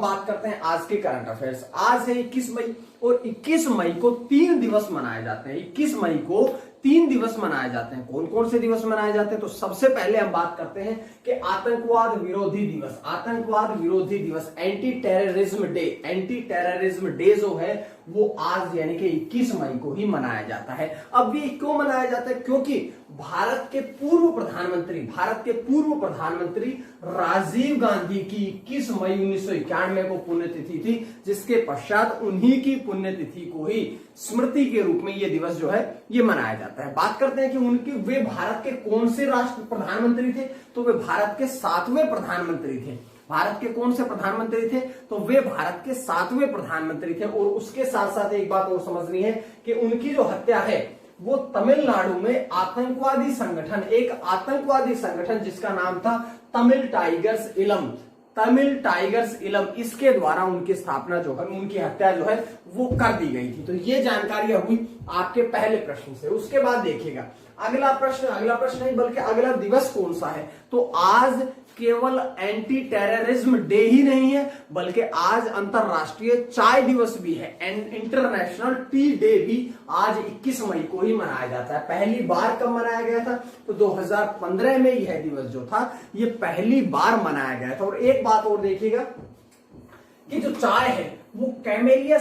बात करते हैं आज के करंट अफेयर्स। आज है 21 मई और 21 मई को 3 दिवस मनाए जाते हैं। 21 मई को 3 दिवस मनाए जाते हैं। कौन कौन से दिवस मनाए जाते हैं? तो सबसे पहले हम बात करते हैं कि आतंकवाद विरोधी दिवस। आतंकवाद विरोधी दिवस, anti terrorism day. Anti terrorism day जो है वो आज यानी कि 21 मई को ही मनाया जाता है। अब ये क्यों मनाया जाता है? क्योंकि भारत के पूर्व प्रधानमंत्री राजीव गांधी की 21 मई 1991 को पुण्यतिथि थी, जिसके पश्चात उन्हीं की पुण्यतिथि को ही स्मृति के रूप में ये दिवस जो है ये मनाया जाता है। बात करते हैं कि वे भारत के कौन से राष्ट्र प्रधानमंत्री थे? तो वे भारत के 7वें प्रधानमंत्री थे। भारत के कौन से प्रधानमंत्री थे? तो वे भारत के 7वें प्रधानमंत्री थे। और उसके साथ साथ एक बात और समझनी है कि उनकी जो हत्या है वो तमिलनाडु में एक आतंकवादी संगठन जिसका नाम था तमिल टाइगर्स इलम, इसके द्वारा उनकी स्थापना जो है, उनकी हत्या जो है वो कर दी गई थी। तो ये जानकारी हुई आपके पहले प्रश्न से। उसके बाद देखिएगा अगला प्रश्न नहीं बल्कि अगला दिवस कौन सा है? तो आज केवल एंटी टेररिज्म डे ही नहीं है बल्कि आज अंतरराष्ट्रीय चाय दिवस भी है। इंटरनेशनल टी डे भी आज 21 मई को ही मनाया जाता है। पहली बार कब मनाया गया था? तो 2015 में यह दिवस जो था ये पहली बार मनाया गया था। और एक बात और देखिएगा कि जो चाय है वो कैमेलिया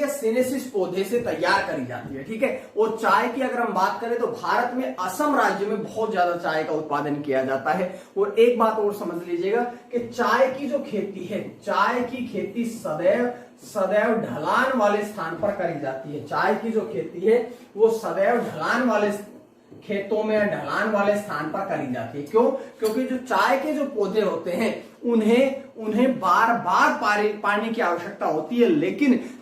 सिनेसिस पौधे से तैयार करी जाती है, ठीक है। और चाय की अगर हम बात करें तो भारत में असम राज्य में बहुत ज्यादा चाय का उत्पादन किया जाता है। और एक बात और समझ लीजिएगा कि चाय की जो खेती है, चाय की खेती सदैव ढलान वाले स्थान पर करी जाती है। चाय की जो खेती है वो सदैव ढलान वाले खेतों में ढलान वाले स्थान पर करी जाती है। क्यों? क्योंकि जो चाय के जो पौधे होते हैं उन्हें बार बार पानी की आवश्यकता होती है,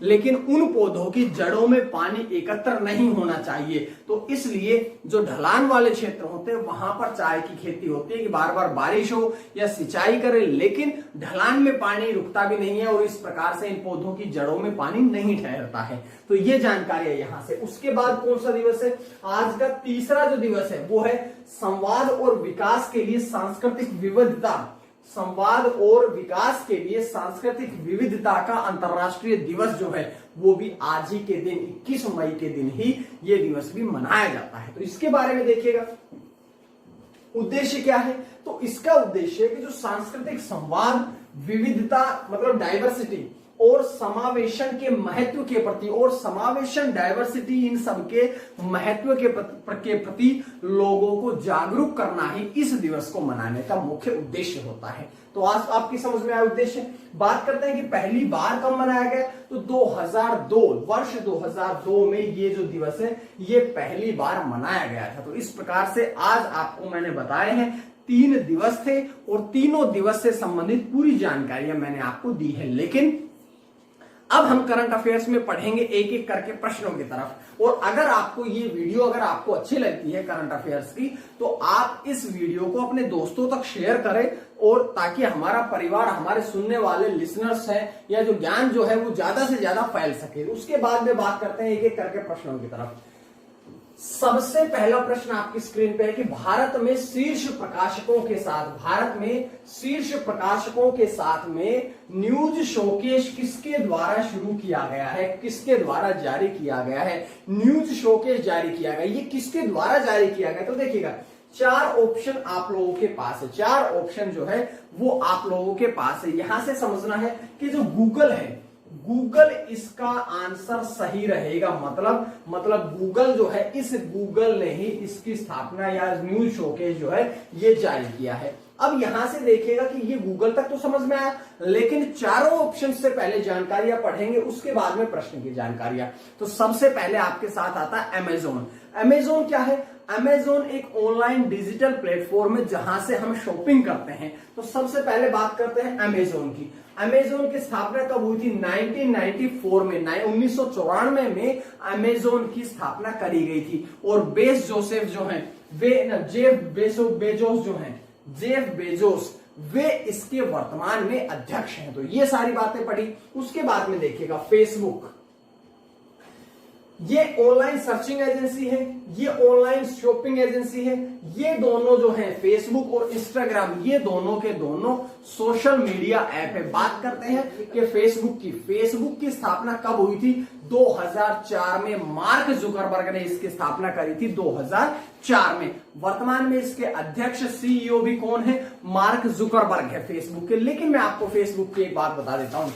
लेकिन उन पौधों की जड़ों में पानी एकत्र नहीं होना चाहिए। तो इसलिए जो ढलान वाले क्षेत्र होते हैं वहां पर चाय की खेती होती है कि बार बार बारिश हो या सिंचाई करे, लेकिन ढलान में पानी रुकता भी नहीं है और इस प्रकार से इन पौधों की जड़ों में पानी नहीं ठहरता है। तो ये जानकारी है यहां से। उसके बाद कौन सा दिवस है? आज का तीसरा जो दिवस है वो है संवाद और विकास के लिए सांस्कृतिक विविधता। संवाद और विकास के लिए सांस्कृतिक विविधता का अंतरराष्ट्रीय दिवस जो है वो भी आज ही के दिन 21 मई के दिन ही ये दिवस भी मनाया जाता है। तो इसके बारे में देखिएगा उद्देश्य क्या है? तो इसका उद्देश्य है कि जो सांस्कृतिक संवाद, विविधता मतलब डाइवर्सिटी और समावेशन के महत्व के प्रति और समावेशन, डाइवर्सिटी, इन सबके महत्व के प्रति लोगों को जागरूक करना ही इस दिवस को मनाने का मुख्य उद्देश्य होता है। तो आज आपकी समझ में आया उद्देश्य। बात करते हैं कि पहली बार कब मनाया गया? तो 2002 में ये जो दिवस है ये पहली बार मनाया गया था। तो इस प्रकार से आज आपको मैंने बताए हैं 3 दिवस थे और तीनों दिवस से संबंधित पूरी जानकारियां मैंने आपको दी है। लेकिन अब हम करंट अफेयर्स में पढ़ेंगे एक एक करके प्रश्नों की तरफ। और अगर आपको ये वीडियो अगर आपको अच्छी लगती है करंट अफेयर्स की, तो आप इस वीडियो को अपने दोस्तों तक शेयर करें और ताकि हमारा परिवार, हमारे सुनने वाले लिसनर्स हैं या जो ज्ञान जो है वो ज्यादा से ज्यादा फैल सके। उसके बाद में बात करते हैं एक एक करके प्रश्नों की तरफ। सबसे पहला प्रश्न आपकी स्क्रीन पे है कि भारत में शीर्ष प्रकाशकों के साथ में न्यूज शोकेस किसके द्वारा शुरू किया गया है? किसके द्वारा जारी किया गया है? न्यूज शोकेस जारी किया गया, ये किसके द्वारा जारी किया गया? तो देखिएगा 4 ऑप्शन आप लोगों के पास है। 4 ऑप्शन जो है वो आप लोगों के पास है। यहां से समझना है कि जो गूगल है, गूगल इसका आंसर सही रहेगा। मतलब गूगल जो है, इस गूगल ने ही इसकी स्थापना या न्यूज शोकेस जो है ये जारी किया है। अब यहां से देखिएगा कि ये गूगल तक तो समझ में आया, लेकिन चारों ऑप्शन से पहले जानकारियां पढ़ेंगे, उसके बाद में प्रश्न की जानकारियां। तो सबसे पहले आपके साथ आता है अमेजोन। अमेजोन क्या है? अमेजोन एक ऑनलाइन डिजिटल प्लेटफॉर्म है जहां से हम शॉपिंग करते हैं। तो सबसे पहले बात करते हैं अमेजोन की। अमेजोन की स्थापना कब हुई थी? 1994 में, 1994 में अमेजोन की स्थापना करी गई थी। और जेफ बेजोस वे इसके वर्तमान में अध्यक्ष हैं। तो ये सारी बातें पढ़ी। उसके बाद में देखिएगा फेसबुक। ये ऑनलाइन सर्चिंग एजेंसी है, ये ऑनलाइन शॉपिंग एजेंसी है। ये दोनों जो है फेसबुक और इंस्टाग्राम, ये दोनों के दोनों सोशल मीडिया ऐप है। बात करते हैं कि फेसबुक की स्थापना कब हुई थी? 2004 में मार्क जुकरबर्ग ने इसकी स्थापना करी थी 2004 में। वर्तमान में इसके अध्यक्ष सीईओ भी कौन है? मार्क जुकरबर्ग है फेसबुक के। लेकिन मैं आपको फेसबुक की एक बात बता देता हूं,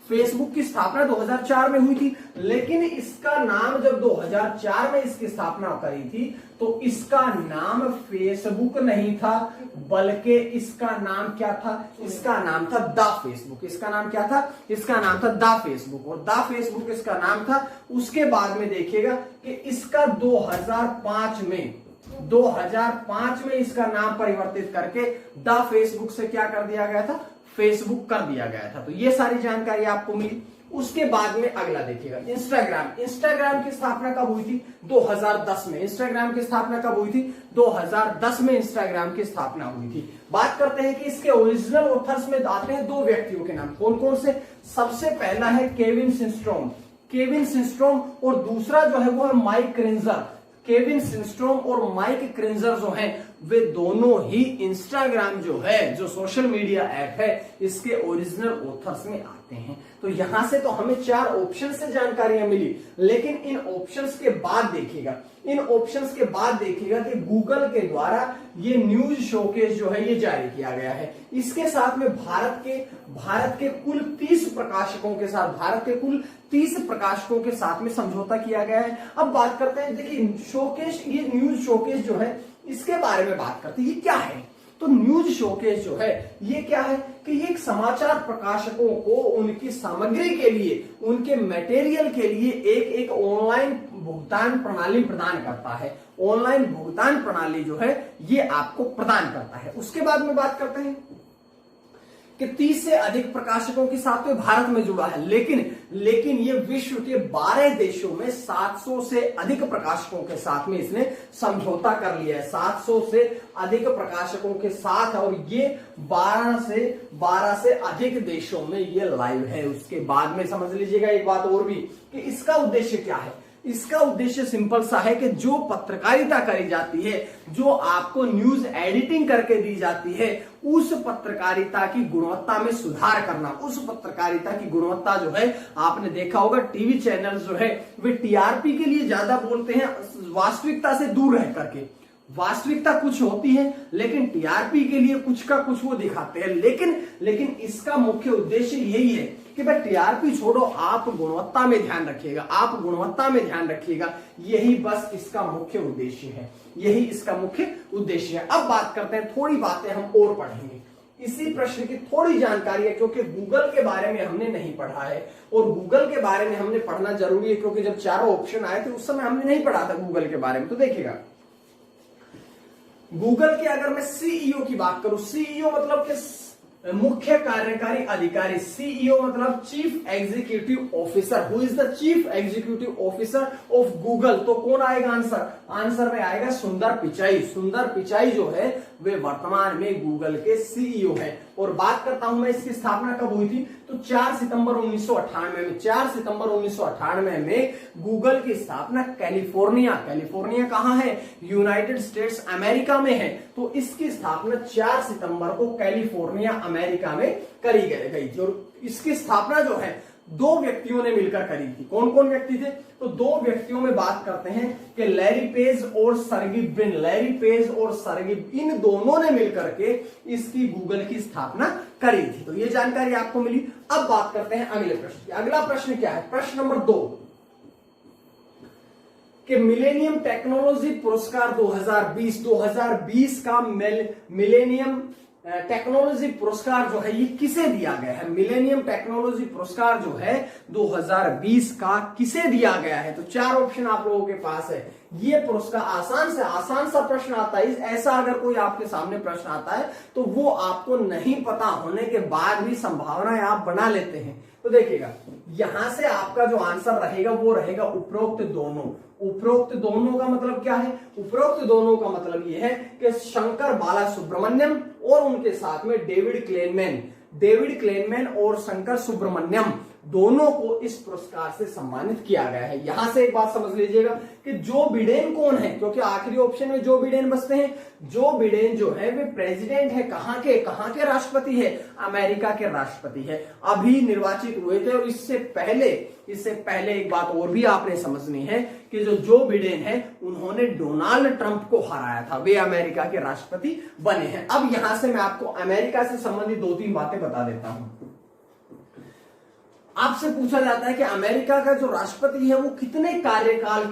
फेसबुक की स्थापना 2004 में हुई थी, लेकिन इसका नाम जब 2004 में इसकी स्थापना करी थी तो इसका नाम फेसबुक नहीं था, बल्कि इसका नाम क्या था? इसका नाम था द फेसबुक। इसका नाम क्या था? इसका नाम था द फेसबुक, और द फेसबुक इसका नाम था। उसके बाद में देखिएगा कि इसका 2005 में इसका नाम परिवर्तित करके द फेसबुक से क्या कर दिया गया था? फेसबुक कर दिया गया था। तो ये सारी जानकारी आपको मिली। उसके बाद में अगला देखिएगा, इंस्टाग्राम की स्थापना कब हुई थी? 2010 में। इंस्टाग्राम की स्थापना कब हुई थी? 2010 में इंस्टाग्राम की स्थापना हुई थी। बात करते हैं कि इसके ओरिजिनल ऑथर्स में आते हैं दो व्यक्तियों के नाम। कौन कौन से? सबसे पहला है केविन सिंस्ट्रोम और दूसरा जो है वो है माइक क्रिंजर। केविन सिंस्ट्रोम और माइक क्रिंजर जो हैं वे दोनों ही इंस्टाग्राम जो है, जो सोशल मीडिया ऐप है, इसके ओरिजिनल ऑथर्स में आते हैं। तो यहां से तो हमें 4 ऑप्शन से जानकारियां मिली, लेकिन इन ऑप्शंस के बाद देखिएगा कि गूगल के द्वारा ये न्यूज शोकेस जो है ये जारी किया गया है। इसके साथ में भारत के कुल 30 प्रकाशकों के साथ में समझौता किया गया है। अब बात करते हैं, देखिए शोकेस, ये न्यूज शोकेस जो है इसके बारे में बात करते हैं, ये क्या है? तो न्यूज शोकेस जो है ये क्या है कि ये एक समाचार प्रकाशकों को उनकी सामग्री के लिए, उनके मटेरियल के लिए एक ऑनलाइन भुगतान प्रणाली प्रदान करता है। ऑनलाइन भुगतान प्रणाली जो है ये आपको प्रदान करता है। उसके बाद में बात करते हैं कि 30 से अधिक प्रकाशकों के साथ में भारत में जुड़ा है, लेकिन ये विश्व के 12 देशों में 700 से अधिक प्रकाशकों के साथ में इसने समझौता कर लिया है। 700 से अधिक प्रकाशकों के साथ, और ये 12 से अधिक देशों में ये लाइव है। उसके बाद में समझ लीजिएगा एक बात और भी कि इसका उद्देश्य क्या है। इसका उद्देश्य सिंपल सा है कि जो पत्रकारिता करी जाती है, जो आपको न्यूज एडिटिंग करके दी जाती है, उस पत्रकारिता की गुणवत्ता में सुधार करना। उस पत्रकारिता की गुणवत्ता जो है, आपने देखा होगा टीवी चैनल जो है वे टीआरपी के लिए ज्यादा बोलते हैं, वास्तविकता से दूर रह करके। वास्तविकता कुछ होती है, लेकिन टीआरपी के लिए कुछ का कुछ वो दिखाते हैं। लेकिन इसका मुख्य उद्देश्य यही है कि भाई टीआरपी छोड़ो, आप गुणवत्ता में ध्यान रखिएगा। यही बस इसका मुख्य उद्देश्य है। अब बात करते हैं, थोड़ी बातें हम और पढ़ेंगे इसी प्रश्न की थोड़ी जानकारी है, क्योंकि गूगल के बारे में हमने नहीं पढ़ा है, और गूगल के बारे में हमने पढ़ना जरूरी है, क्योंकि जब चारों ऑप्शन आए थे उस समय हमने नहीं पढ़ा था गूगल के बारे में। तो देखिएगा, गूगल के अगर मैं सीईओ की बात करूं, सीईओ मतलब कि मुख्य कार्यकारी अधिकारी। सीईओ मतलब chief executive officer. Who is the chief executive officer of Google? तो कौन आएगा आंसर में आएगा सुंदर पिचाई जो है वे वर्तमान में गूगल के सीईओ है। और बात करता हूं मैं इसकी स्थापना कब हुई थी, तो 4 सितंबर 1998 में गूगल की स्थापना कैलिफोर्निया कहां है? यूनाइटेड स्टेट्स अमेरिका में है। तो इसकी स्थापना 4 सितंबर को कैलिफोर्निया अमेरिका में करी गई थी। और इसकी स्थापना जो है 2 व्यक्तियों ने मिलकर करी थी। कौन कौन व्यक्ति थे? तो 2 व्यक्तियों में बात करते हैं कि लैरी पेज और सर्गी ब्रिन, इन दोनों ने मिलकर के इसकी गूगल की स्थापना करी थी। तो ये जानकारी आपको मिली। अब बात करते हैं अगले प्रश्न की। अगला प्रश्न क्या है? प्रश्न नंबर 2 कि मिलेनियम टेक्नोलॉजी पुरस्कार 2020 का मिलेनियम टेक्नोलॉजी पुरस्कार जो है ये किसे दिया गया है? मिलेनियम टेक्नोलॉजी पुरस्कार जो है 2020 का किसे दिया गया है? तो 4 ऑप्शन आप लोगों के पास है। ये पुरस्कार आसान सा प्रश्न आता है। ऐसा अगर कोई आपके सामने प्रश्न आता है तो वो आपको नहीं पता होने के बाद भी संभावनाएं आप बना लेते हैं। तो देखिएगा, यहां से आपका जो आंसर रहेगा वो रहेगा उपरोक्त दोनों का मतलब क्या है? उपरोक्त दोनों का मतलब यह है कि शंकर बालासुब्रमण्यम और उनके साथ में डेविड क्लेनमैन और शंकर सुब्रमण्यम दोनों को इस पुरस्कार से सम्मानित किया गया है। यहां से एक बात समझ लीजिएगा कि जो बिडेन कौन है, क्योंकि आखिरी ऑप्शन में जो बिडेन बसते हैं। जो बिडेन जो है वे प्रेसिडेंट है, कहां के राष्ट्रपति है, अमेरिका के राष्ट्रपति है, अभी निर्वाचित हुए थे। और इससे पहले एक बात और भी आपने समझनी है कि जो बिडेन है उन्होंने डोनाल्ड ट्रंप को हराया था, वे अमेरिका के राष्ट्रपति बने हैं। अब यहां से मैं आपको अमेरिका से संबंधित 2-3 बातें बता देता हूं। आपसे पूछा जाता है कि अमेरिका का जो राष्ट्रपति है वो कितने कार्यकाल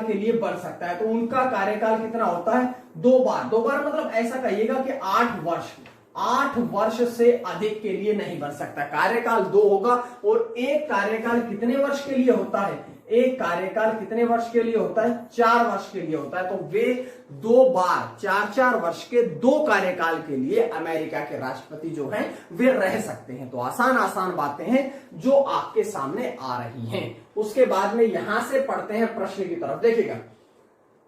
के लिए बढ़ सकता है, तो उनका कार्यकाल कितना होता है? 2 बार। 2 बार मतलब ऐसा कहिएगा कि 8 वर्ष से अधिक के लिए नहीं बढ़ सकता। कार्यकाल 2 होगा। और एक कार्यकाल कितने वर्ष के लिए होता है? एक कार्यकाल कितने वर्ष के लिए होता है? 4 वर्ष के लिए होता है। तो वे 2 बार 4 वर्ष के 2 कार्यकाल के लिए अमेरिका के राष्ट्रपति जो हैं वे रह सकते हैं। तो आसान बातें हैं जो आपके सामने आ रही हैं। उसके बाद में यहां से पढ़ते हैं प्रश्न की तरफ। देखिएगा,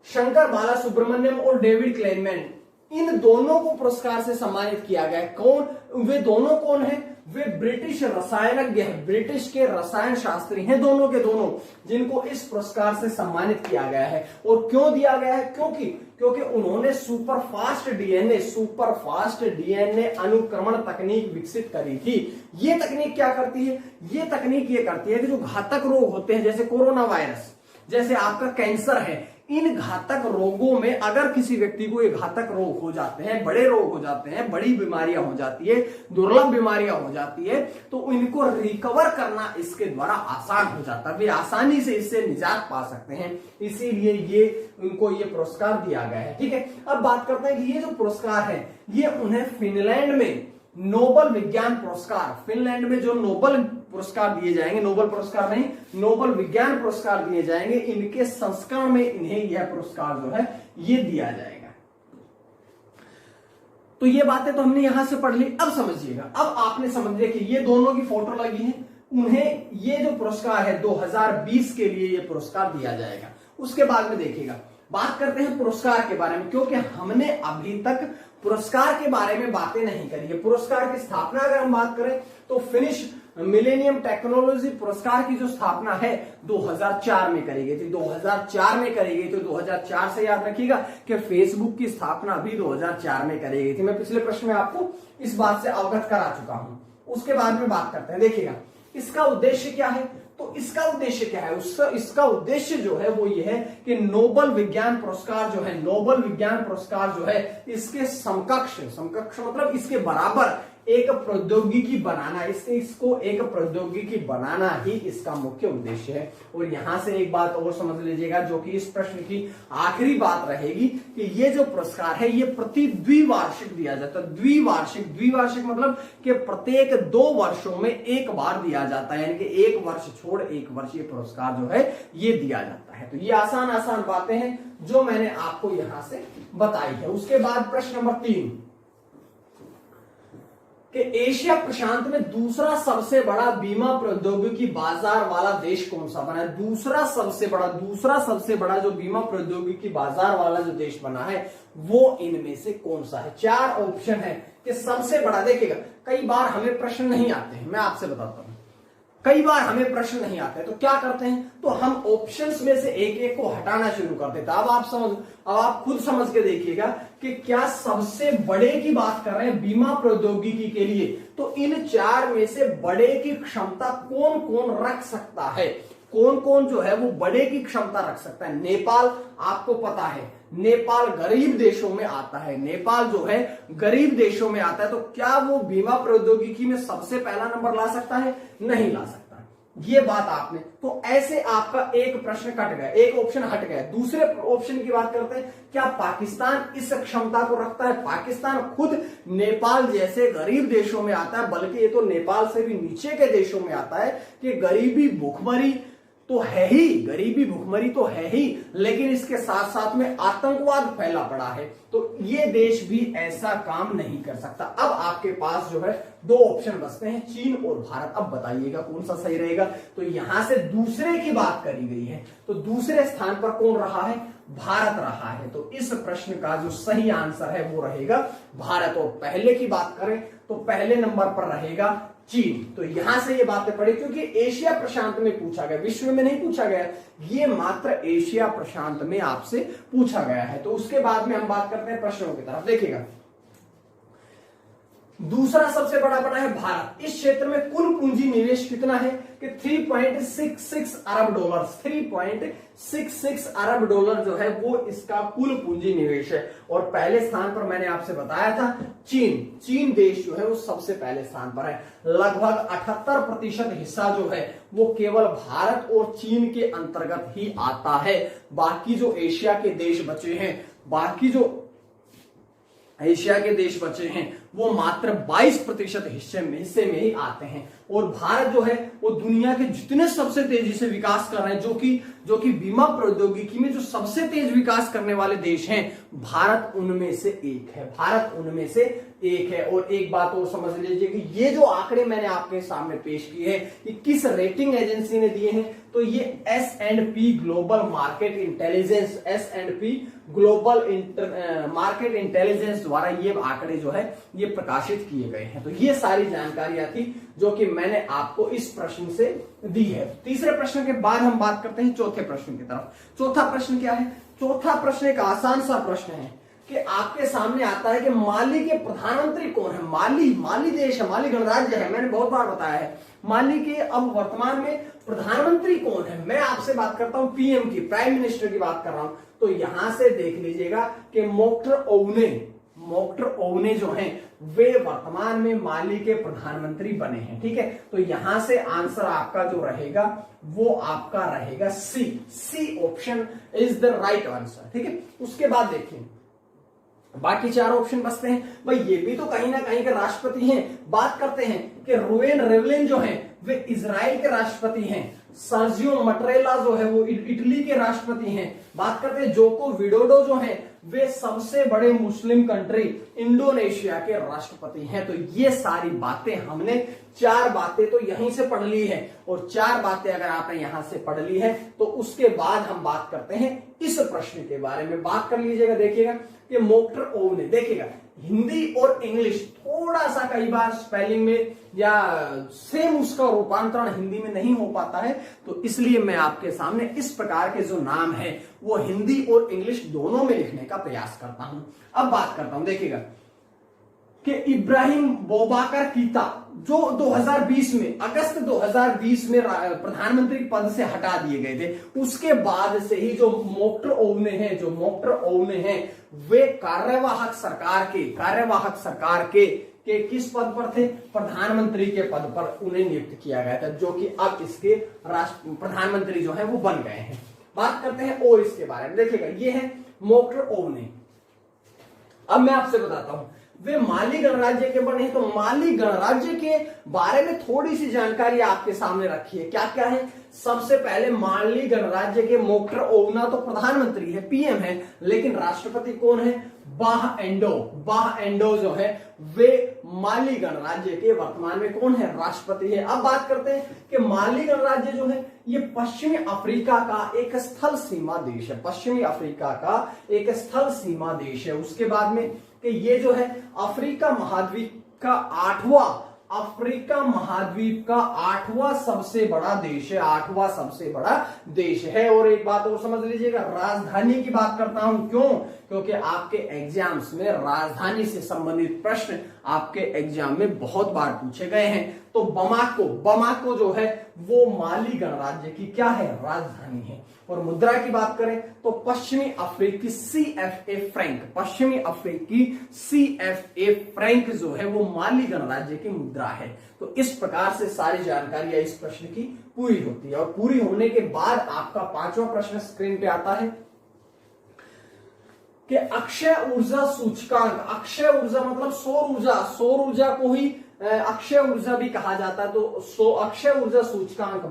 शंकर बालासुब्रमण्यम और डेविड क्लेनमैन, इन दोनों को पुरस्कार से सम्मानित किया गया। कौन वे दोनों? कौन है वे? ब्रिटिश रसायनज्ञ हैं, ब्रिटिश के रसायन शास्त्री हैं दोनों के दोनों, जिनको इस पुरस्कार से सम्मानित किया गया है। और क्यों दिया गया है? क्योंकि उन्होंने सुपरफास्ट डीएनए अनुक्रमण तकनीक विकसित करी थी। ये तकनीक क्या करती है? ये तकनीक ये करती है कि जो घातक रोग होते हैं, जैसे कोरोना वायरस, जैसे आपका कैंसर है, इन घातक रोगों में अगर किसी व्यक्ति को ये घातक रोग हो जाते हैं, बड़े रोग हो जाते हैं, बड़ी बीमारियां हो जाती है, दुर्लभ बीमारियां हो जाती है, तो इनको रिकवर करना इसके द्वारा आसान हो जाता है। वे आसानी से इससे निजात पा सकते हैं, इसीलिए उनको ये पुरस्कार दिया गया है। ठीक है, अब बात करते हैं कि ये जो पुरस्कार है ये उन्हें फिनलैंड में नोबल विज्ञान पुरस्कार, फिनलैंड में जो नोबल पुरस्कार दिए जाएंगे, नोबल पुरस्कार नहीं, नोबल विज्ञान पुरस्कार दिए जाएंगे, इनके संस्करण में इन्हें यह पुरस्कार जो है ये दिया जाएगा। तो ये बातें तो हमने यहां से पढ़ ली। अब समझिएगा, अब आपने समझ लिया कि ये दोनों की फोटो लगी है, उन्हें ये जो पुरस्कार है 2020 के लिए ये पुरस्कार दिया जाएगा। उसके बाद में देखिएगा, बात करते हैं पुरस्कार के बारे में, क्योंकि हमने अभी तक पुरस्कार के बारे में बातें नहीं करी है। पुरस्कार की स्थापना अगर हम बात करें तो फिनिश मिलेनियम टेक्नोलॉजी पुरस्कार की जो स्थापना है 2004 में करी गई थी। 2004 में करी गई, तो 2004 से याद रखिएगा कि फेसबुक की स्थापना भी 2004 में करी गई थी। मैं पिछले प्रश्न में आपको इस बात से अवगत करा चुका हूं। उसके बाद में बात करते हैं, देखिएगा इसका उद्देश्य क्या है। तो इसका उद्देश्य क्या है? इसका उद्देश्य जो है वो ये है कि नोबल विज्ञान पुरस्कार जो है, नोबल विज्ञान पुरस्कार जो है, इसके समकक्ष मतलब इसके बराबर एक प्रौद्योगिकी बनाना, इसको एक प्रौद्योगिकी बनाना ही इसका मुख्य उद्देश्य है। और यहां से एक बात और समझ लीजिएगा, जो कि इस प्रश्न की आखिरी बात रहेगी, कि ये जो पुरस्कार है ये प्रति द्विवार्षिक दिया जाता है। द्विवार्षिक मतलब कि प्रत्येक 2 वर्षों में एक बार दिया जाता है, यानी कि 1 वर्ष छोड़ 1 वर्ष ये पुरस्कार जो है ये दिया जाता है। तो ये आसान बातें हैं जो मैंने आपको यहां से बताई है। उसके बाद प्रश्न नंबर 3 कि एशिया प्रशांत में दूसरा सबसे बड़ा बीमा प्रौद्योगिकी बाजार वाला देश कौन सा बना है? दूसरा सबसे बड़ा जो बीमा प्रौद्योगिकी बाजार वाला जो देश बना है वो इनमें से कौन सा है? 4 ऑप्शन है कि सबसे बड़ा। देखिएगा, कई बार हमें प्रश्न नहीं आते हैं, मैं आपसे बताता हूं, कई बार हमें प्रश्न नहीं आते, तो क्या करते हैं, तो हम ऑप्शंस में से एक को हटाना शुरू कर देते हैं। अब आप खुद समझ के देखिएगा कि क्या सबसे बड़े की बात कर रहे हैं बीमा प्रौद्योगिकी के लिए, तो इन 4 में से बड़े की क्षमता कौन कौन रख सकता है? कौन जो है वो बड़े की क्षमता रख सकता है? नेपाल, आपको पता है नेपाल गरीब देशों में आता है, नेपाल जो है गरीब देशों में आता है, तो क्या वो बीमा प्रौद्योगिकी में सबसे पहला नंबर ला सकता है? नहीं ला सकता। ये बात आपने, तो ऐसे आपका एक प्रश्न कट गया, एक ऑप्शन हट गया। दूसरे ऑप्शन की बात करते हैं, क्या पाकिस्तान इस क्षमता को रखता है? पाकिस्तान खुद नेपाल जैसे गरीब देशों में आता है, बल्कि ये तो नेपाल से भी नीचे के देशों में आता है कि गरीबी भूखमरी तो है ही, लेकिन इसके साथ साथ में आतंकवाद फैला पड़ा है, तो ये देश भी ऐसा काम नहीं कर सकता। अब आपके पास जो है 2 ऑप्शन बचते हैं, चीन और भारत। अब बताइएगा कौन सा सही रहेगा। तो यहां से दूसरे की बात करी गई है, तो दूसरे स्थान पर कौन रहा है? भारत रहा है। तो इस प्रश्न का जो सही आंसर है वो रहेगा भारत। और पहले की बात करें तो पहले नंबर पर रहेगा चीन। तो यहां से ये बातें पढ़ी क्योंकि एशिया प्रशांत में पूछा गया, विश्व में नहीं पूछा गया, ये मात्र एशिया प्रशांत में आपसे पूछा गया है। तो उसके बाद में हम बात करते हैं प्रश्नों की तरफ। देखिएगा, दूसरा सबसे बड़ा बना है भारत। इस क्षेत्र में कुल पूंजी निवेश कितना है कि 3.66 अरब डॉलर, 3.66 अरब डॉलर जो है वो इसका कुल पूंजी निवेश है। और पहले स्थान पर मैंने आपसे बताया था चीन देश जो है वो सबसे पहले स्थान पर है। लगभग 78% हिस्सा जो है वो केवल भारत और चीन के अंतर्गत ही आता है। बाकी जो एशिया के देश बचे हैं वो मात्र 22% हिस्से में ही आते हैं। और भारत जो है वो दुनिया के जितने सबसे तेजी से विकास कर रहे हैं, जो कि बीमा प्रौद्योगिकी में जो सबसे तेज विकास करने वाले देश हैं, भारत उनमें से एक है। और एक बात और समझ लीजिए कि ये जो आंकड़े मैंने आपके सामने पेश किए हैं ये किस रेटिंग एजेंसी ने दिए हैं, तो ये S&P ग्लोबल मार्केट इंटेलिजेंस द्वारा ये आंकड़े जो है ये प्रकाशित किए गए हैं। तो ये सारी जानकारियां थी जो कि मैंने आपको इस प्रश्न से दी है। तीसरे प्रश्न के बाद हम बात करते हैं चौथे प्रश्न की तरफ। चौथा प्रश्न क्या है? चौथा प्रश्न एक आसान सा प्रश्न है कि आपके सामने आता है कि माली के प्रधानमंत्री कौन है। माली देश है, माली गणराज्य है, मैंने बहुत बार बताया है। माली के अब वर्तमान में प्रधानमंत्री कौन है? मैं आपसे बात करता हूं पीएम की, प्राइम मिनिस्टर की बात कर रहा हूं। तो यहां से देख लीजिएगा कि मोक्टर ओवने जो हैं वे वर्तमान में माली के प्रधानमंत्री बने हैं। ठीक है, तो यहां से आंसर आपका जो रहेगा वो आपका रहेगा C option is the right answer. ठीक है, उसके बाद देखिए बाकी 4 ऑप्शन बचते हैं। भाई ये भी तो कहीं ना कहीं के राष्ट्रपति हैं। बात करते हैं कि रुवेन रेवलिन जो हैं वे इजराइल के राष्ट्रपति हैं। सर्जियो मटरेला जो है वो इटली के राष्ट्रपति हैं। बात करते हैं जोको विडोडो जो हैं वे सबसे बड़े मुस्लिम कंट्री इंडोनेशिया के राष्ट्रपति हैं। तो ये सारी बातें हमने 4 बातें तो यहीं से पढ़ ली है, और 4 बातें अगर आपने यहां से पढ़ ली है तो उसके बाद हम बात करते हैं इस प्रश्न के बारे में। बात कर लीजिएगा, देखिएगा कि मोक्टर ओवने, देखिएगा हिंदी और इंग्लिश थोड़ा सा कई बार स्पेलिंग में या सेम उसका रूपांतरण हिंदी में नहीं हो पाता है, तो इसलिए मैं आपके सामने इस प्रकार के जो नाम है वो हिंदी और इंग्लिश दोनों में लिखने का प्रयास करता हूं। अब बात करता हूं, देखिएगा कि इब्राहिम बौबाकर कीता जो 2020 में अगस्त 2020 में प्रधानमंत्री पद से हटा दिए गए थे, उसके बाद से ही जो मोक्टर ओवने हैं वे कार्यवाहक सरकार के किस पद पर थे? प्रधानमंत्री के पद पर उन्हें नियुक्त किया गया था, जो कि अब इसके प्रधानमंत्री जो है वो बन गए हैं। बात करते हैं और इसके बारे में, देखिएगा ये है मोक्टर ओवने। अब मैं आपसे बताता हूं वे माली गणराज्य के बने हैं, तो माली गणराज्य के बारे में थोड़ी सी जानकारी आपके सामने रखी है। क्या क्या है? सबसे पहले माली गणराज्य के मोक्टर ओवना तो प्रधानमंत्री है, पीएम है, लेकिन राष्ट्रपति कौन है? बाह एंडो जो है वे माली गणराज्य के वर्तमान में कौन है? राष्ट्रपति है। अब बात करते हैं कि माली गणराज्य जो है ये पश्चिमी अफ्रीका का एक स्थल सीमा देश है, उसके बाद में कि ये जो है अफ्रीका महाद्वीप का आठवां सबसे बड़ा देश है। और एक बात और समझ लीजिएगा, राजधानी की बात करता हूं, क्यों? क्योंकि आपके एग्जाम्स में राजधानी से संबंधित प्रश्न आपके एग्जाम में बहुत बार पूछे गए हैं। तो बमाको जो है वो माली गणराज्य की क्या है? राजधानी है। और मुद्रा की बात करें तो पश्चिमी अफ्रीकी CFA फ्रैंक जो है वो माली गणराज्य की मुद्रा है। तो इस प्रकार से सारी जानकारियां इस प्रश्न की पूरी होती है। और पूरी होने के बाद आपका 5वां प्रश्न स्क्रीन पे आता है कि अक्षय ऊर्जा सूचकांक। अक्षय ऊर्जा मतलब सौर ऊर्जा को ही अक्षय ऊर्जा भी कहा जाता है। तो अक्षय ऊर्जा सूचकांक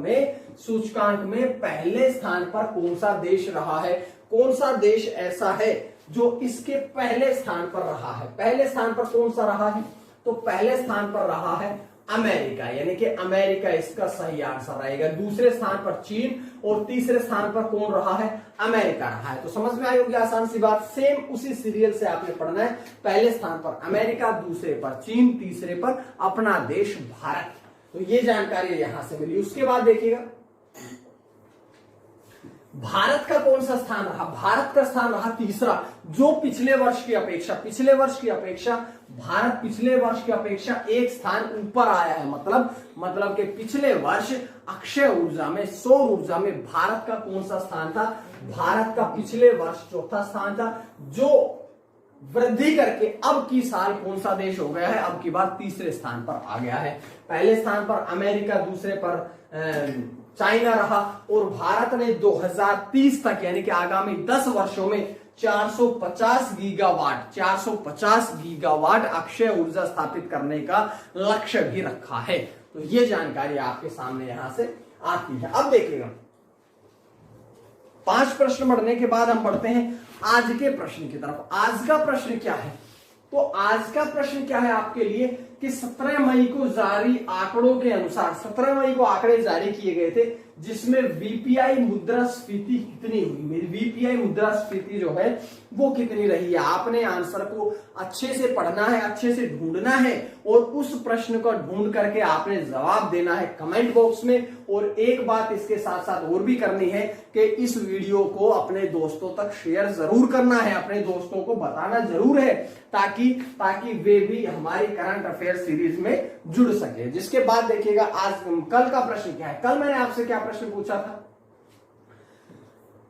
में पहले स्थान पर कौन सा देश रहा है? कौन सा देश ऐसा है जो इसके पहले स्थान पर रहा है? पहले स्थान पर कौन सा रहा है? तो पहले स्थान पर रहा है अमेरिका, यानी कि अमेरिका इसका सही आंसर रहेगा। दूसरे स्थान पर चीन और तीसरे स्थान पर कौन रहा है? अमेरिका रहा है। तो समझ में आई होगी आसान सी बात। सेम उसी सीरियल से आपने पढ़ना है। पहले स्थान पर अमेरिका, दूसरे पर चीन, तीसरे पर अपना देश भारत। तो ये जानकारी यहां से मिली। उसके बाद देखिएगा भारत का कौन सा स्थान रहा, भारत का स्थान रहा तीसरा, जो पिछले वर्ष की अपेक्षा भारत पिछले वर्ष की अपेक्षा एक स्थान ऊपर आया है। मतलब कि पिछले वर्ष अक्षय ऊर्जा में, सौर ऊर्जा में भारत का कौन सा स्थान था, भारत का पिछले वर्ष चौथा स्थान था, जो वृद्धि करके अब की साल कौन सा देश हो गया है, अब की बार तीसरे स्थान पर आ गया है। पहले स्थान पर अमेरिका, दूसरे पर चाइना रहा, और भारत ने 2030 तक यानी कि आगामी 10 वर्षों में 450 गीगावाट अक्षय ऊर्जा स्थापित करने का लक्ष्य भी रखा है। तो ये जानकारी आपके सामने यहां से आती है। अब देखिएगा 5 प्रश्न पढ़ने के बाद हम बढ़ते हैं आज के प्रश्न की तरफ। आज का प्रश्न क्या है, तो आज का प्रश्न क्या है आपके लिए कि 17 मई को जारी आंकड़ों के अनुसार, 17 मई को आंकड़े जारी किए गए थे जिसमें वीपीआई मुद्रास्फीति कितनी हुई, वीपीआई मुद्रास्फीति जो है वो कितनी रही है। आपने आंसर को अच्छे से पढ़ना है, अच्छे से ढूंढना है, और उस प्रश्न को ढूंढ करके आपने जवाब देना है कमेंट बॉक्स में। और एक बात इसके साथ साथ और भी करनी है कि इस वीडियो को अपने दोस्तों तक शेयर जरूर करना है, अपने दोस्तों को बताना जरूर है, ताकि वे भी हमारी करंट अफेयर सीरीज में जुड़ सके। जिसके बाद देखिएगा आज कल का प्रश्न क्या है। कल मैंने आपसे क्या प्रश्न पूछा था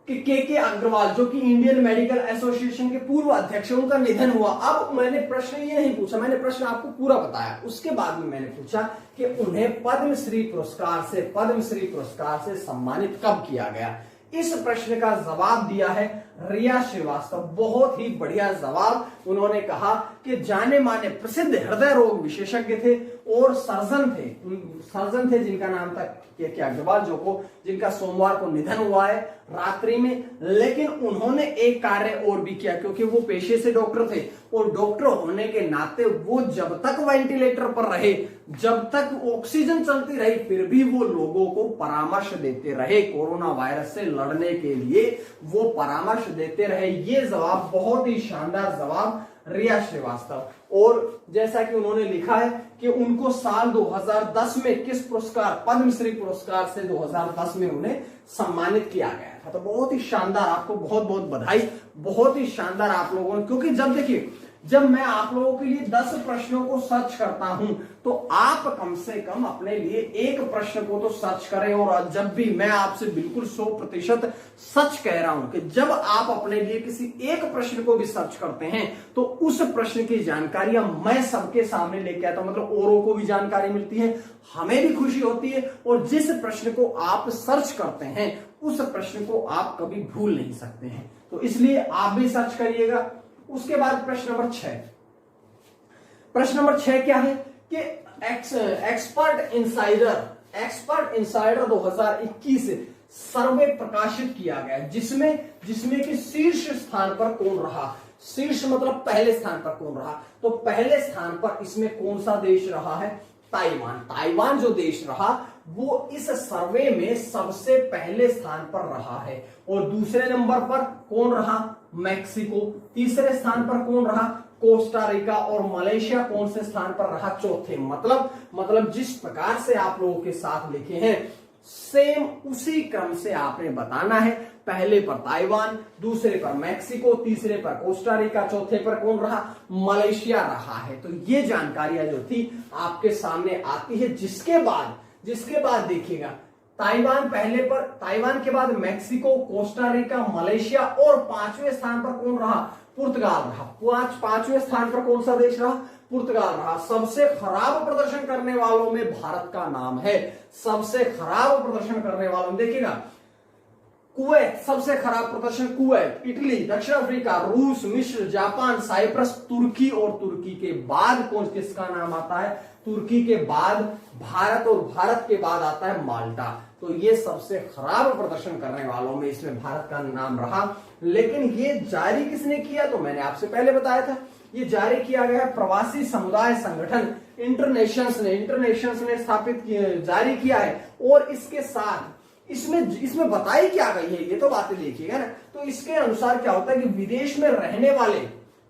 कि के अग्रवाल जो कि इंडियन मेडिकल एसोसिएशन के पूर्व अध्यक्ष, उनका निधन हुआ। अब मैंने प्रश्न ये नहीं पूछा, मैंने प्रश्न आपको पूरा बताया। उसके बाद में मैंने पूछा कि उन्हें पद्मश्री पुरस्कार से सम्मानित कब किया गया। इस प्रश्न का जवाब दिया है रिया श्रीवास्तव। बहुत ही बढ़िया जवाब। उन्होंने कहा कि जाने माने प्रसिद्ध हृदय रोग विशेषज्ञ थे और सर्जन थे जिनका नाम था के अग्रवाल, जिनका सोमवार को निधन हुआ है रात्रि में। लेकिन उन्होंने एक कार्य और भी किया, क्योंकि वो पेशे से डॉक्टर थे, और डॉक्टर होने के नाते वो जब तक वेंटिलेटर पर रहे, जब तक ऑक्सीजन चलती रही, फिर भी वो लोगों को परामर्श देते रहे। कोरोना वायरस से लड़ने के लिए वो परामर्श देते रहे। ये जवाब बहुत ही शानदार जवाब रिया श्रीवास्तव। और जैसा कि उन्होंने लिखा है कि उनको साल 2010 में किस पुरस्कार, पद्मश्री पुरस्कार से 2010 में उन्हें सम्मानित किया गया था। तो बहुत ही शानदार, आपको बहुत बहुत बधाई, बहुत ही शानदार आप लोगों ने। क्योंकि जब देखिए, जब मैं आप लोगों के लिए 10 प्रश्नों को सर्च करता हूं, तो आप कम से कम अपने लिए एक प्रश्न को तो सर्च करें। और जब भी मैं आपसे बिल्कुल 100% सच कह रहा हूं कि जब आप अपने लिए किसी एक प्रश्न को भी सर्च करते हैं, तो उस प्रश्न की जानकारियां मैं सबके सामने लेके आता हूं। मतलब औरों को भी जानकारी मिलती है, हमें भी खुशी होती है, और जिस प्रश्न को आप सर्च करते हैं उस प्रश्न को आप कभी भूल नहीं सकते हैं। तो इसलिए आप भी सर्च करिएगा। उसके बाद प्रश्न नंबर 6। प्रश्न नंबर 6 क्या है कि एक्सपर्ट इंसाइडर 2021 सर्वे प्रकाशित किया गया, जिसमें कि शीर्ष स्थान पर कौन रहा। शीर्ष मतलब पहले स्थान पर कौन रहा, तो पहले स्थान पर इसमें कौन सा देश रहा है, ताइवान जो देश रहा वो इस सर्वे में सबसे पहले स्थान पर रहा है। और दूसरे नंबर पर कौन रहा, मैक्सिको। तीसरे स्थान पर कौन रहा, कोस्टा रिका। और मलेशिया कौन से स्थान पर रहा, चौथे। मतलब जिस प्रकार से आप लोगों के साथ लिखे हैं, सेम उसी क्रम से आपने बताना है। पहले पर ताइवान, दूसरे पर मैक्सिको, तीसरे पर कोस्टा रिका, चौथे पर कौन रहा, मलेशिया रहा है। तो ये जानकारियां जो थी आपके सामने आती है। जिसके बाद देखिएगा ताइवान पहले पर, ताइवान के बाद मैक्सिको, कोस्टा रिका, मलेशिया, और 5वें स्थान पर कौन रहा, पुर्तगाल रहा। 5वें स्थान पर कौन सा देश रहा, पुर्तगाल रहा। सबसे खराब प्रदर्शन करने वालों में भारत का नाम है। सबसे खराब प्रदर्शन करने वालों में देखिएगा कुवैत, सबसे खराब प्रदर्शन कुवैत, इटली, दक्षिण अफ्रीका, रूस, मिस्र, जापान, साइप्रस, तुर्की, और तुर्की के बाद किसका नाम आता है, तुर्की के बाद भारत, और भारत के बाद आता है माल्टा। तो ये सबसे खराब प्रदर्शन करने वालों में इसमें भारत का नाम रहा। लेकिन ये जारी किसने किया, तो मैंने आपसे पहले बताया था, ये जारी किया गया है प्रवासी समुदाय संगठन इंटरनेशंस ने स्थापित जारी किया है। और इसके साथ इसमें बताई क्या गई है, ये तो बातें देखिएगा ना। तो इसके अनुसार क्या होता है कि विदेश में रहने वाले,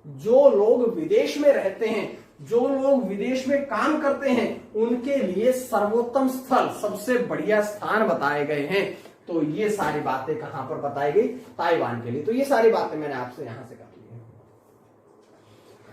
जो लोग विदेश में रहते हैं, जो लोग विदेश में काम करते हैं उनके लिए सर्वोत्तम स्थल, सबसे बढ़िया स्थान बताए गए हैं। तो ये सारी बातें कहां पर बताई गई, ताइवान के लिए। तो ये सारी बातें मैंने आपसे यहां से कर ली है।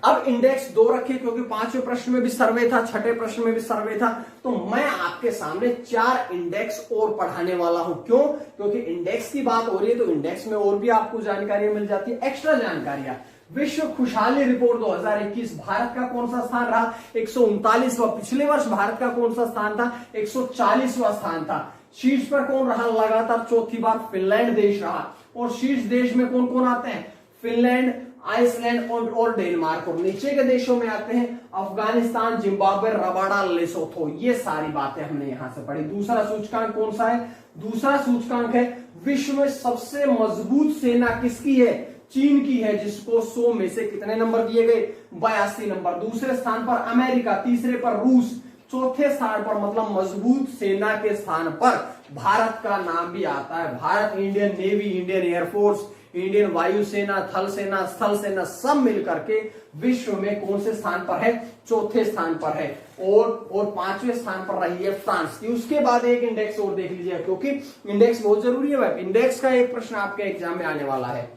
अब इंडेक्स 2 रखे क्योंकि 5वें प्रश्न में भी सर्वे था, 6ठे प्रश्न में भी सर्वे था। तो मैं आपके सामने 4 इंडेक्स और पढ़ाने वाला हूं। क्यों? क्योंकि इंडेक्स की बात हो रही है तो इंडेक्स में और भी आपको जानकारियां मिल जाती है, एक्स्ट्रा जानकारियां। विश्व खुशहाली रिपोर्ट 2021 भारत का कौन सा स्थान रहा, 139वां। पिछले वर्ष भारत का कौन सा स्थान था, 140वां स्थान था। शीर्ष पर कौन रहा लगातार चौथी बार, फिनलैंड देश रहा। और शीर्ष देश में कौन कौन आते हैं, फिनलैंड, आइसलैंड और डेनमार्क। और नीचे के देशों में आते हैं अफगानिस्तान, जिम्बाब्वे, रवांडा, लेसोथो। ये सारी बातें हमने यहां से पढ़ी। दूसरा सूचकांक कौन सा है, दूसरा सूचकांक है विश्व में सबसे मजबूत सेना किसकी है, चीन की है, जिसको 100 में से कितने नंबर दिए गए, 82 नंबर। दूसरे स्थान पर अमेरिका, तीसरे पर रूस, चौथे स्थान पर मतलब मजबूत सेना के स्थान पर भारत का नाम भी आता है। Bharat Indian navy, Indian air force, Indian वायुसेना, थल सेना, स्थल सेना सब मिलकर के विश्व में कौन से स्थान पर है, चौथे स्थान पर है। और 5वें स्थान पर रही है फ्रांस की। उसके बाद एक इंडेक्स और देख लीजिए क्योंकि इंडेक्स बहुत जरूरी है भाई। इंडेक्स का एक प्रश्न आपके एग्जाम में आने वाला है।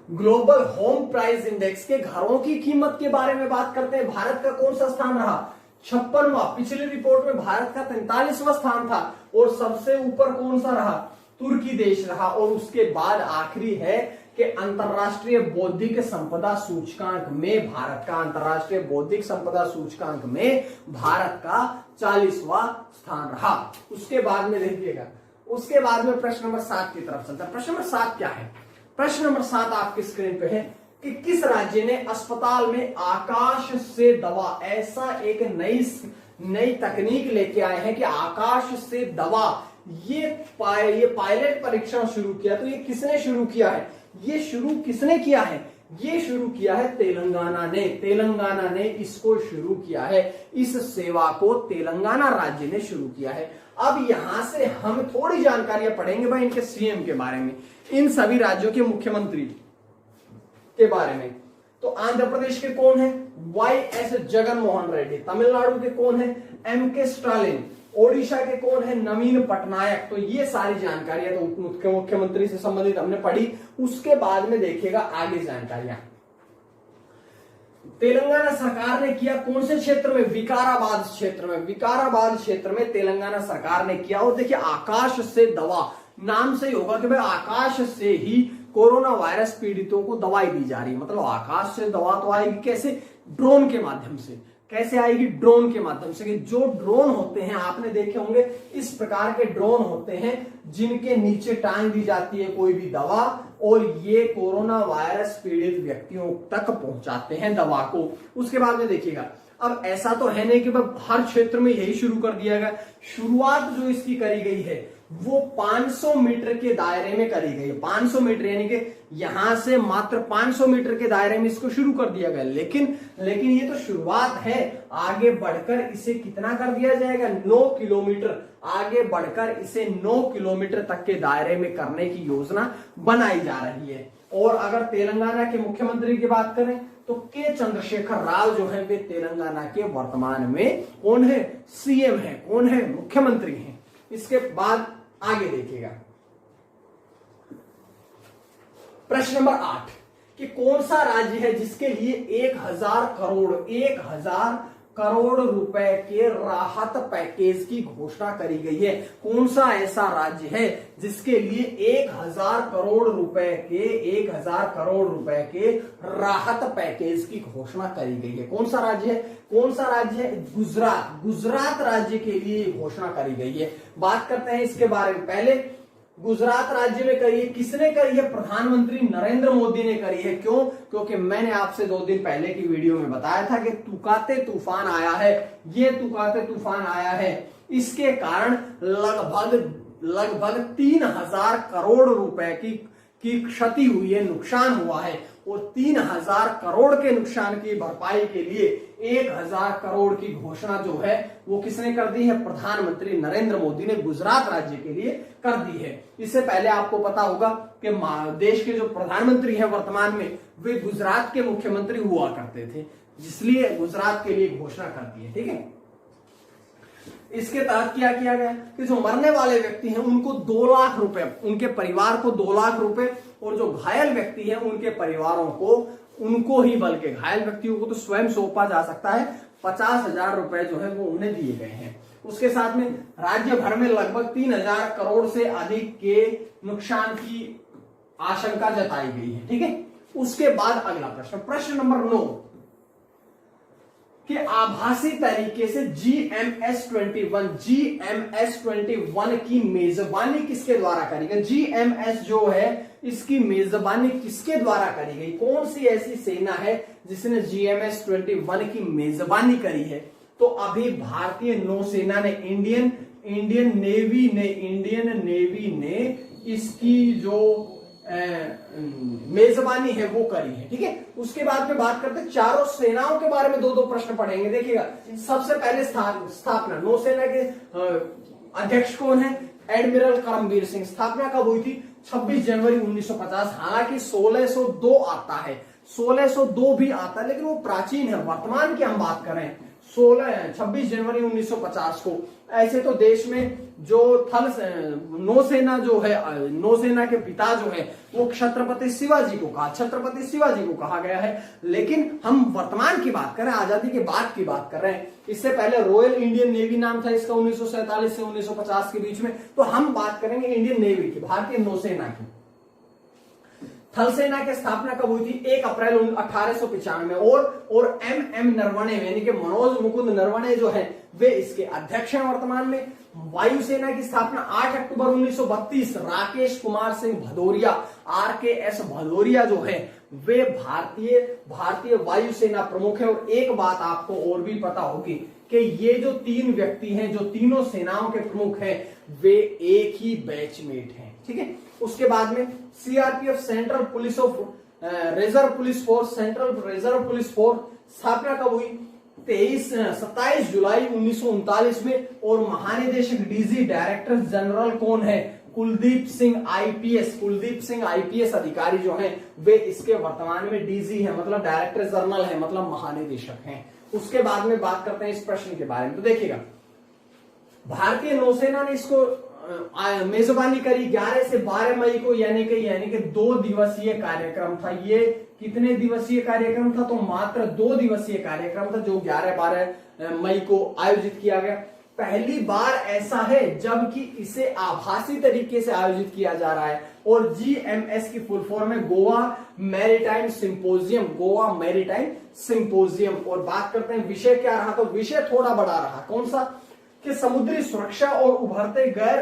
ग्लोबल होम प्राइस इंडेक्स के घरों की कीमत के बारे में बात करते हैं। भारत का कौन सा स्थान रहा, 56वां। पिछली रिपोर्ट में भारत का 43वां स्थान था। और सबसे ऊपर कौन सा रहा, तुर्की देश रहा। और उसके बाद आखिरी है कि अंतरराष्ट्रीय बौद्धिक संपदा सूचकांक में भारत का, अंतरराष्ट्रीय बौद्धिक संपदा सूचकांक में भारत का 40वां स्थान रहा। उसके बाद में देखिएगा, उसके बाद में प्रश्न नंबर 7 की तरफ चलता है। प्रश्न नंबर 7 क्या है, प्रश्न नंबर 7 आपकी स्क्रीन पे है कि किस राज्य ने अस्पताल में आकाश से दवा, ऐसा एक नई तकनीक लेके आए हैं कि आकाश से दवा, ये पायलट परीक्षण शुरू किया। तो ये किसने शुरू किया है, ये शुरू किसने किया है, ये शुरू किया है तेलंगाना ने। तेलंगाना ने इसको शुरू किया है, इस सेवा को तेलंगाना राज्य ने शुरू किया है। अब यहां से हम थोड़ी जानकारियां पढ़ेंगे भाई इनके सीएम के बारे में, इन सभी राज्यों के मुख्यमंत्री के बारे में। तो आंध्र प्रदेश के कौन है, YS जगन मोहन रेड्डी। तमिलनाडु के कौन है, MK स्टालिन। ओडिशा के कौन है, नवीन पटनायक। तो ये सारी जानकारियां तो मुख्यमंत्री से संबंधित हमने पढ़ी। उसके बाद में देखिएगा आगे जानकारियां। तेलंगाना सरकार ने किया कौन से क्षेत्र में, विकाराबाद क्षेत्र में। विकाराबाद क्षेत्र में तेलंगाना सरकार ने किया। और देखिए आकाश से दवा, नाम से ही होगा कि भाई आकाश से ही कोरोना वायरस पीड़ितों को दवाई दी जा रही है। मतलब आकाश से दवा तो आएगी कैसे, ड्रोन के माध्यम से। कैसे आएगी, ड्रोन के माध्यम से। कि जो ड्रोन होते हैं आपने देखे होंगे, इस प्रकार के ड्रोन होते हैं जिनके नीचे टांग दी जाती है कोई भी दवा और ये कोरोना वायरस पीड़ित व्यक्तियों तक पहुंचाते हैं दवा को। उसके बाद में देखिएगा, अब ऐसा तो है नहीं कि हर क्षेत्र में यही शुरू कर दिया गया। शुरुआत जो इसकी करी गई है वो 500 मीटर के दायरे में करी गई है। 500 मीटर यानी कि यहां से मात्र 500 मीटर के दायरे में इसको शुरू कर दिया गया। लेकिन ये तो शुरुआत है, आगे बढ़कर इसे कितना कर दिया जाएगा, 9 किलोमीटर। आगे बढ़कर इसे 9 किलोमीटर तक के दायरे में करने की योजना बनाई जा रही है। और अगर तेलंगाना के मुख्यमंत्री की बात करें तो के चंद्रशेखर राव जो है वे तेलंगाना के वर्तमान में कौन है, सीएम है, कौन है, मुख्यमंत्री हैं। इसके बाद आगे देखिएगा प्रश्न नंबर 8 कि कौन सा राज्य है जिसके लिए 1000 करोड़ रुपए के राहत पैकेज की घोषणा करी गई है। कौन सा ऐसा राज्य है जिसके लिए 1000 करोड़ रुपए के राहत पैकेज की घोषणा करी गई है। कौन सा राज्य है, कौन सा राज्य है, गुजरात राज्य के लिए घोषणा करी गई है। बात करते हैं इसके बारे में। पहले गुजरात राज्य में करी है, किसने करी है, प्रधानमंत्री नरेंद्र मोदी ने करी है। क्यों, क्योंकि मैंने आपसे 2 दिन पहले की वीडियो में बताया था कि तुकाते तूफान आया है। ये तुकाते तूफान आया है, इसके कारण लगभग 3000 करोड़ रुपए की क्षति हुई है, नुकसान हुआ है। और 3000 करोड़ के नुकसान की भरपाई के लिए 1000 करोड़ की घोषणा जो है वो किसने कर दी है, प्रधानमंत्री नरेंद्र मोदी ने गुजरात राज्य के लिए कर दी है। इससे पहले आपको पता होगा कि देश के जो प्रधानमंत्री हैं वर्तमान में वे गुजरात के मुख्यमंत्री हुआ करते थे। इसलिए गुजरात के लिए घोषणा करती है। ठीक है, इसके तहत क्या किया गया कि जो मरने वाले व्यक्ति हैं उनको 2 लाख रुपए, उनके परिवार को 2 लाख रुपए, और जो घायल व्यक्ति हैं उनके परिवारों को, उनको ही, बल्कि घायल व्यक्तियों को तो स्वयं सौंपा जा सकता है, 50,000 रुपए जो है वो उन्हें दिए गए हैं। उसके साथ में राज्य भर में लगभग 3,000 करोड़ से अधिक के नुकसान की आशंका जताई गई है। ठीक है, उसके बाद अगला प्रश्न, प्रश्न नंबर 9 कि आभासी तरीके से GMS-21 की मेजबानी किसके द्वारा करी गई? GMS जो है इसकी मेजबानी किसके द्वारा करी गई? कौन सी ऐसी सेना है जिसने GMS-21 की मेजबानी करी है? तो अभी भारतीय नौसेना ने, इंडियन नेवी ने इसकी जो मेजबानी है वो करी है। ठीक है, उसके बाद में बात करते हैं चारों सेनाओं के बारे में, 2 प्रश्न पढ़ेंगे। देखिएगा, सबसे पहले स्थापना, नौसेना के अध्यक्ष कौन है? एडमिरल करमबीर सिंह। स्थापना कब हुई थी? 26 जनवरी 1950। हालांकि 1602 आता है, 1602 भी आता है, लेकिन वो प्राचीन है। वर्तमान की हम बात करें 26 जनवरी 1950 को। ऐसे तो देश में जो नौसेना जो है, नौसेना के पिता जो है वो छत्रपति शिवाजी को कहा गया है। लेकिन हम वर्तमान की बात करें, आजादी के बाद की बात कर रहे हैं। इससे पहले रॉयल इंडियन नेवी नाम था इसका 1947 से 1950 के बीच में। तो हम बात करेंगे इंडियन नेवी की, भारतीय नौसेना की। थल सेना की स्थापना कब हुई थी? 1 अप्रैल 1895 में। और एम नरवणे यानी कि मनोज मुकुंद नरवणे जो है वे इसके अध्यक्ष हैं वर्तमान में। वायुसेना की स्थापना 8 अक्टूबर 1932, राकेश कुमार सिंह भदौरिया, RKS भदौरिया जो है वे भारतीय वायुसेना प्रमुख है। और एक बात आपको और भी पता होगी कि ये जो 3 व्यक्ति हैं, जो तीनों सेनाओं के प्रमुख हैं, वे एक ही बैचमेट हैं। ठीक है, उसके बाद में CRPF, central police of reserve police force, स्थापना कब हुई? 27 जुलाई 1939 में। और महानिदेशक DG, डायरेक्टर जनरल कौन है? कुलदीप सिंह IPS अधिकारी जो हैं वे इसके वर्तमान में DG है, मतलब डायरेक्टर जनरल है, मतलब महानिदेशक हैं। उसके बाद में बात करते हैं इस प्रश्न के बारे में। तो देखिएगा, भारतीय नौसेना ने इसको मेजबानी करी 11 से 12 मई को, यानी कि 2 दिवसीय कार्यक्रम था। ये कितने दिवसीय कार्यक्रम था? तो मात्र 2 दिवसीय कार्यक्रम था जो 11-12 मई को आयोजित किया गया। पहली बार ऐसा है जबकि इसे आभासी तरीके से आयोजित किया जा रहा है। और GMS की फुल फॉर्म है गोवा मैरीटाइम सिंपोजियम। और बात करते हैं विषय क्या रहा? तो विषय थोड़ा बड़ा रहा। कौन सा? कि समुद्री सुरक्षा और उभरते गैर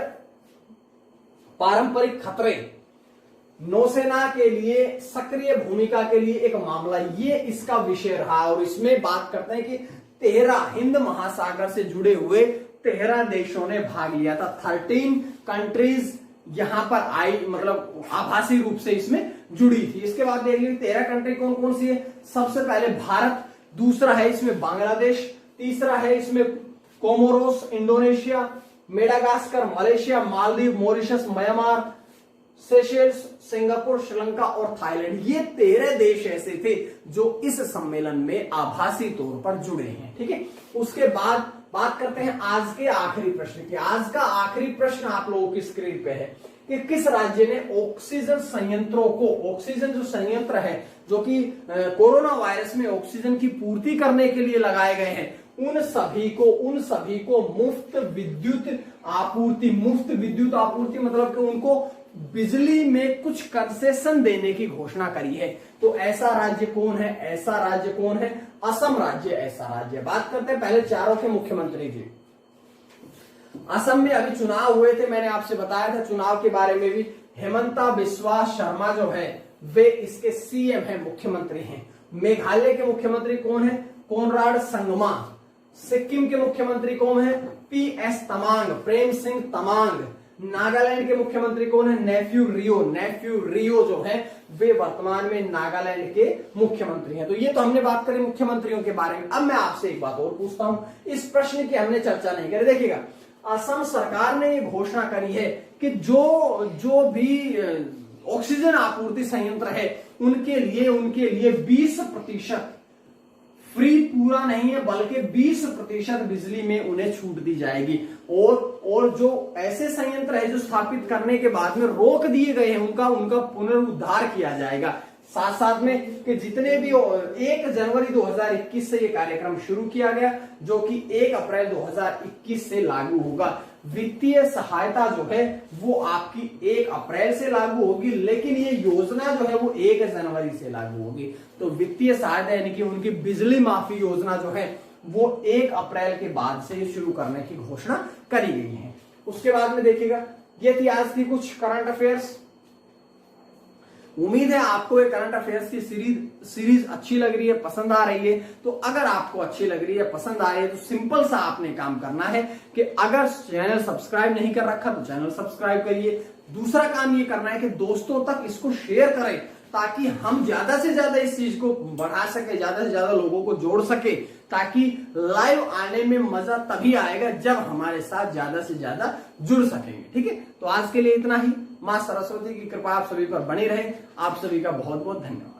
पारंपरिक खतरे, नौसेना के लिए सक्रिय भूमिका के लिए एक मामला, ये इसका विषय रहा। और इसमें बात करते हैं कि 13 हिंद महासागर से जुड़े हुए 13 देशों ने भाग लिया था। 13 कंट्रीज यहां पर आई, मतलब आभासी रूप से इसमें जुड़ी थी। इसके बाद देख लीजिए 13 कंट्री कौन कौन सी है। सबसे पहले भारत, दूसरा है इसमें बांग्लादेश, तीसरा है इसमें Comoros, Indonesia, Madagascar, Malaysia, Maldives, Mauritius, Myanmar, Seychelles, Singapore, Sri Lanka और थाईलैंड। ये 13 देश ऐसे थे जो इस सम्मेलन में आभासी तौर पर जुड़े हैं। ठीक है, उसके बाद बात करते हैं आज के आखिरी प्रश्न की। आज का आखिरी प्रश्न आप लोगों की स्क्रीन पे है कि किस राज्य ने ऑक्सीजन संयंत्रों को, ऑक्सीजन जो संयंत्र है जो कि कोरोना वायरस में ऑक्सीजन की पूर्ति करने के लिए लगाए गए हैं, उन सभी को मुफ्त विद्युत आपूर्ति मतलब कि उनको बिजली में कुछ कंसेशन देने की घोषणा करी है। तो ऐसा राज्य कौन है? असम राज्य ऐसा राज्य। बात करते हैं पहले चारों के मुख्यमंत्री जी। असम में अभी चुनाव हुए थे, मैंने आपसे बताया था चुनाव के बारे में भी। हेमंता बिस्वा शर्मा जो है वे इसके CM है, मुख्यमंत्री हैं। मेघालय के मुख्यमंत्री कौन है? कोनराड संगमा। सिक्किम के मुख्यमंत्री कौन है? PS तमांग, प्रेम सिंह तमांग। नागालैंड के मुख्यमंत्री कौन है? नेफ्यू रियो जो है वे वर्तमान में नागालैंड के मुख्यमंत्री हैं। तो ये तो हमने बात करी मुख्यमंत्रियों के बारे में। अब मैं आपसे एक बात और पूछता हूं, इस प्रश्न की हमने चर्चा नहीं करी। देखिएगा, असम सरकार ने ये घोषणा करी है कि जो भी ऑक्सीजन आपूर्ति संयंत्र है उनके लिए 20% फ्री पूरा नहीं है बल्कि 20% बिजली में उन्हें छूट दी जाएगी। और जो ऐसे संयंत्र है जो स्थापित करने के बाद में रोक दिए गए हैं उनका पुनरुद्धार किया जाएगा। साथ साथ में कि जितने भी 1 जनवरी 2021 से ये कार्यक्रम शुरू किया गया जो कि 1 अप्रैल 2021 से लागू होगा। वित्तीय सहायता जो है वो आपकी 1 अप्रैल से लागू होगी, लेकिन ये योजना जो है वो 1 जनवरी से लागू होगी। तो वित्तीय सहायता यानी कि उनकी बिजली माफी योजना जो है वो 1 अप्रैल के बाद से शुरू करने की घोषणा करी गई है। उसके बाद में देखिएगा, ये थी आज की कुछ करंट अफेयर्स। उम्मीद है आपको ये करंट अफेयर्स की सीरीज अच्छी लग रही है, पसंद आ रही है। तो अगर आपको अच्छी लग रही है, पसंद आ रही है, तो सिंपल सा आपने काम करना है कि अगर चैनल सब्सक्राइब नहीं कर रखा तो चैनल सब्सक्राइब करिए। दूसरा काम ये करना है कि दोस्तों तक इसको शेयर करें ताकि हम ज्यादा से ज्यादा इस चीज को बढ़ा सके, ज्यादा से ज्यादा लोगों को जोड़ सके, ताकि लाइव आने में मजा तभी आएगा जब हमारे साथ ज्यादा से ज्यादा जुड़ सकेंगे। ठीक है, तो आज के लिए इतना ही। मां सरस्वती की कृपा आप सभी पर बनी रहे। आप सभी का बहुत बहुत धन्यवाद।